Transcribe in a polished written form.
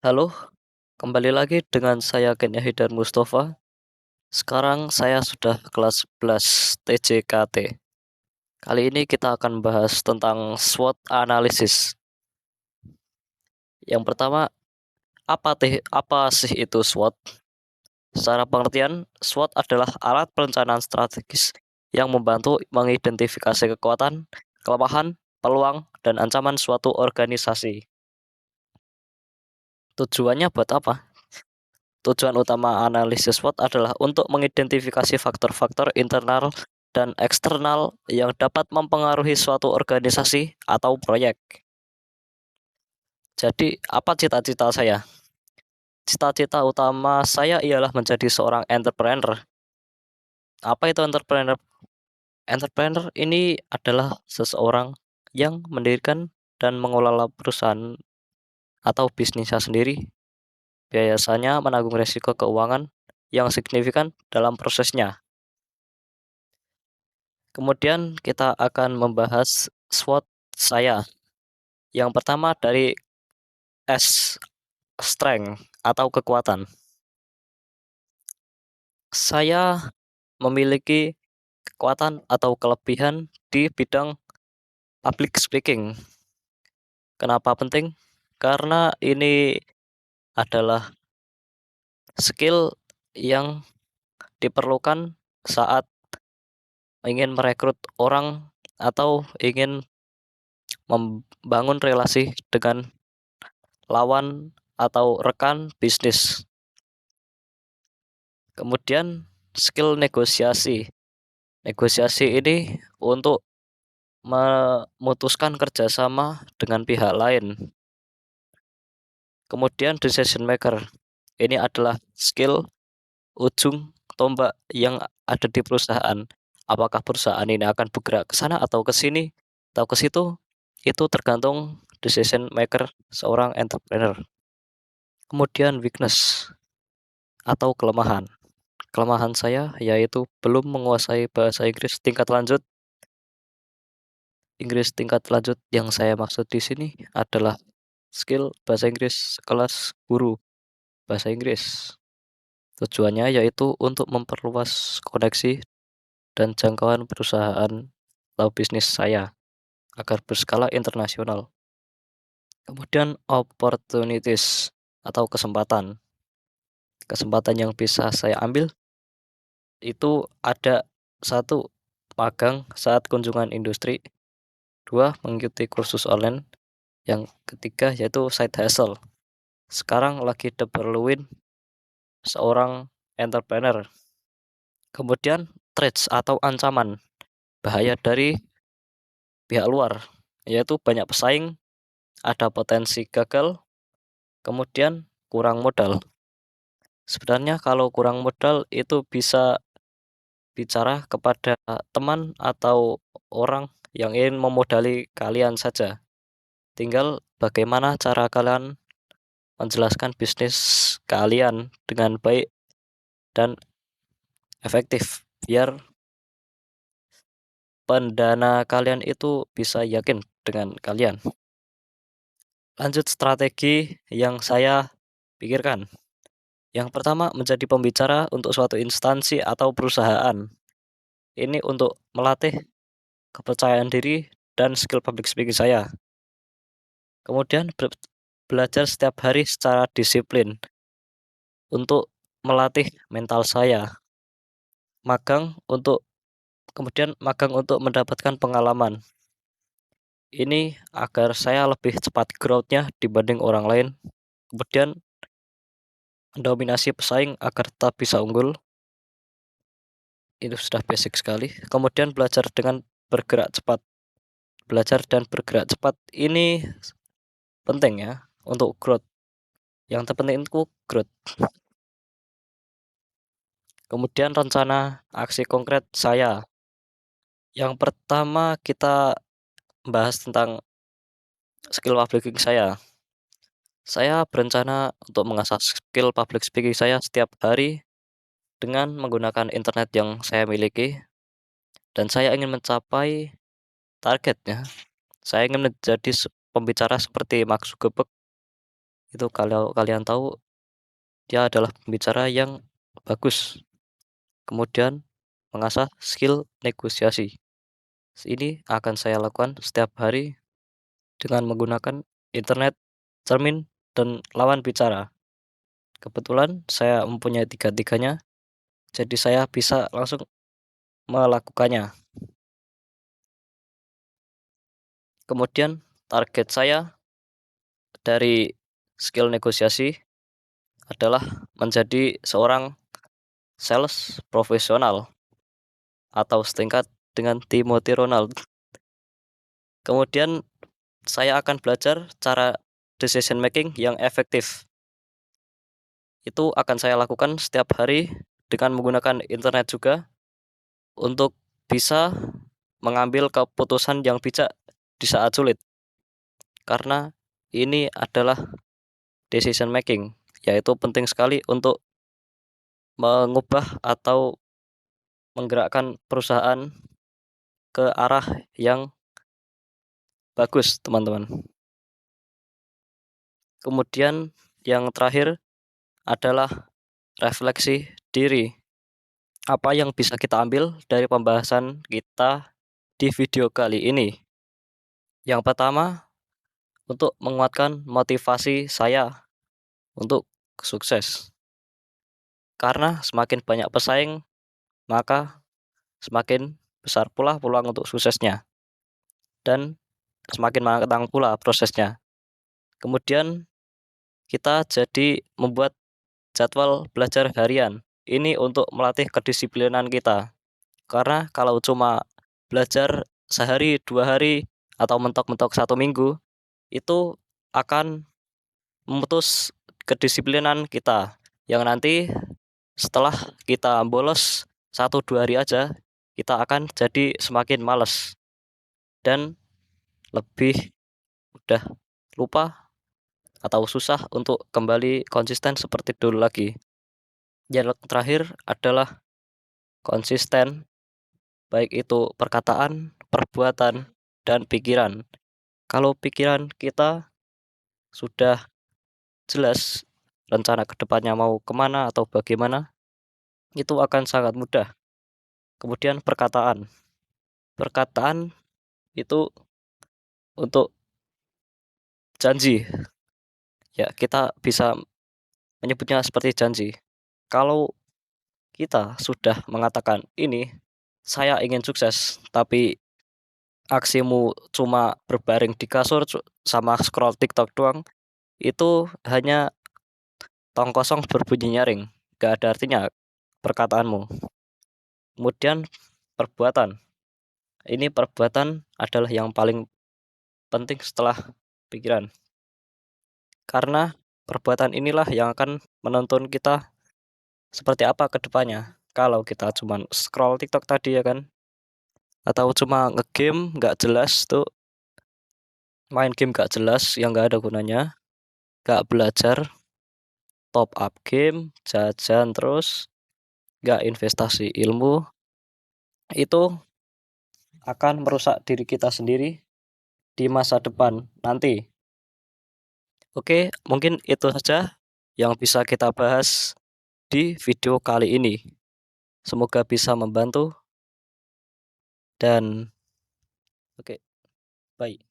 Halo, kembali lagi dengan saya Kenya Hidar Mustafa. Sekarang saya sudah kelas 11 TJKT. Kali ini kita akan bahas tentang SWOT analysis. Yang pertama, apa sih itu SWOT? Secara pengertian, SWOT adalah alat perencanaan strategis yang membantu mengidentifikasi kekuatan, kelemahan, peluang, dan ancaman suatu organisasi. Tujuannya buat apa? Tujuan utama analisis SWOT adalah untuk mengidentifikasi faktor-faktor internal dan eksternal yang dapat mempengaruhi suatu organisasi atau proyek. Jadi, apa cita-cita saya? Cita-cita utama saya ialah menjadi seorang entrepreneur. Apa itu entrepreneur? Entrepreneur ini adalah seseorang yang mendirikan dan mengelola perusahaan atau bisnisnya sendiri, biasanya menanggung risiko keuangan yang signifikan dalam prosesnya. Kemudian kita akan membahas SWOT saya. Yang pertama dari S, strength atau kekuatan. Saya memiliki kekuatan atau kelebihan di bidang public speaking. Kenapa penting? Karena ini adalah skill yang diperlukan saat ingin merekrut orang atau ingin membangun relasi dengan lawan atau rekan bisnis. Kemudian skill negosiasi. Negosiasi ini untuk memutuskan kerjasama dengan pihak lain. Kemudian decision maker. Ini adalah skill ujung tombak yang ada di perusahaan. Apakah perusahaan ini akan bergerak ke sana atau ke sini atau ke situ? Itu tergantung decision maker seorang entrepreneur. Kemudian weakness atau kelemahan. Kelemahan saya yaitu belum menguasai bahasa Inggris tingkat lanjut. Inggris tingkat lanjut yang saya maksud di sini adalah skill bahasa Inggris kelas guru bahasa Inggris. Tujuannya yaitu untuk memperluas koneksi dan jangkauan perusahaan atau bisnis saya agar berskala internasional. Kemudian opportunities atau kesempatan. Kesempatan yang bisa saya ambil itu ada satu, magang saat kunjungan industri, dua, mengikuti kursus online, yang ketiga yaitu side hustle. Sekarang lagi diperluin seorang entrepreneur. Kemudian threats atau ancaman bahaya dari pihak luar, yaitu banyak pesaing, ada potensi gagal, kemudian kurang modal. Sebenarnya kalau kurang modal itu bisa bicara kepada teman atau orang yang ingin memodali kalian saja. Tinggal bagaimana cara kalian menjelaskan bisnis kalian dengan baik dan efektif biar pendana kalian itu bisa yakin dengan kalian. Lanjut strategi yang saya pikirkan. Yang pertama, menjadi pembicara untuk suatu instansi atau perusahaan. Ini untuk melatih kepercayaan diri dan skill public speaking saya. Kemudian belajar setiap hari secara disiplin untuk melatih mental saya. Kemudian magang untuk mendapatkan pengalaman. Ini agar saya lebih cepat growth-nya dibanding orang lain. Kemudian mendominasi pesaing agar tetap bisa unggul. Itu sudah basic sekali. Kemudian belajar dengan bergerak cepat. Belajar dan bergerak cepat ini penting ya untuk growth. Yang terpenting itu growth. Kemudian rencana aksi konkret saya. Yang pertama kita bahas tentang skill public speaking saya. Saya berencana untuk mengasah skill public speaking saya setiap hari dengan menggunakan internet yang saya miliki, dan saya ingin mencapai targetnya. Saya ingin menjadi pembicara seperti Mark Zuckerberg Itu kalau kalian tahu, dia adalah pembicara yang bagus. Kemudian mengasah skill negosiasi. Ini akan saya lakukan setiap hari dengan menggunakan internet, cermin, dan lawan bicara. Kebetulan saya mempunyai tiga-tiganya, jadi saya bisa langsung melakukannya. Kemudian target saya dari skill negosiasi adalah menjadi seorang sales profesional atau setingkat dengan Timothy Ronald. Kemudian saya akan belajar cara decision making yang efektif. Itu akan saya lakukan setiap hari dengan menggunakan internet juga untuk bisa mengambil keputusan yang bijak di saat sulit. Karena ini adalah decision making, yaitu penting sekali untuk mengubah atau menggerakkan perusahaan ke arah yang bagus, teman-teman. Kemudian yang terakhir adalah refleksi diri. Apa yang bisa kita ambil dari pembahasan kita di video kali ini? Yang pertama, untuk menguatkan motivasi saya untuk sukses. Karena semakin banyak pesaing, maka semakin besar pula peluang untuk suksesnya. Dan semakin matang pula prosesnya. Kemudian kita jadi membuat jadwal belajar harian. Ini untuk melatih kedisiplinan kita. Karena kalau cuma belajar sehari, 2 hari, atau mentok-mentok 1 minggu, itu akan memutus kedisiplinan kita. Yang nanti setelah kita bolos 1-2 hari aja, kita akan jadi semakin males. Dan lebih mudah lupa atau susah untuk kembali konsisten seperti dulu lagi. Yang terakhir adalah konsisten, baik itu perkataan, perbuatan, dan pikiran. Kalau pikiran kita sudah jelas rencana ke depannya mau kemana atau bagaimana, itu akan sangat mudah. Kemudian perkataan. Perkataan itu untuk janji. Ya, kita bisa menyebutnya seperti janji. Kalau kita sudah mengatakan ini, saya ingin sukses, tapi aksimu cuma berbaring di kasur sama scroll TikTok doang, itu hanya tong kosong berbunyi nyaring, gak ada artinya perkataanmu. Kemudian perbuatan. Ini perbuatan adalah yang paling penting setelah pikiran. Karena perbuatan inilah yang akan menuntun kita seperti apa ke depannya. Kalau kita cuma scroll TikTok tadi ya kan, atau cuma ngegame nggak jelas tuh, main game nggak jelas yang nggak ada gunanya, nggak belajar, top up game, jajan terus, nggak investasi ilmu, itu akan merusak diri kita sendiri di masa depan nanti. Oke, mungkin itu saja yang bisa kita bahas di video kali ini. Semoga bisa membantu dan oke, bye.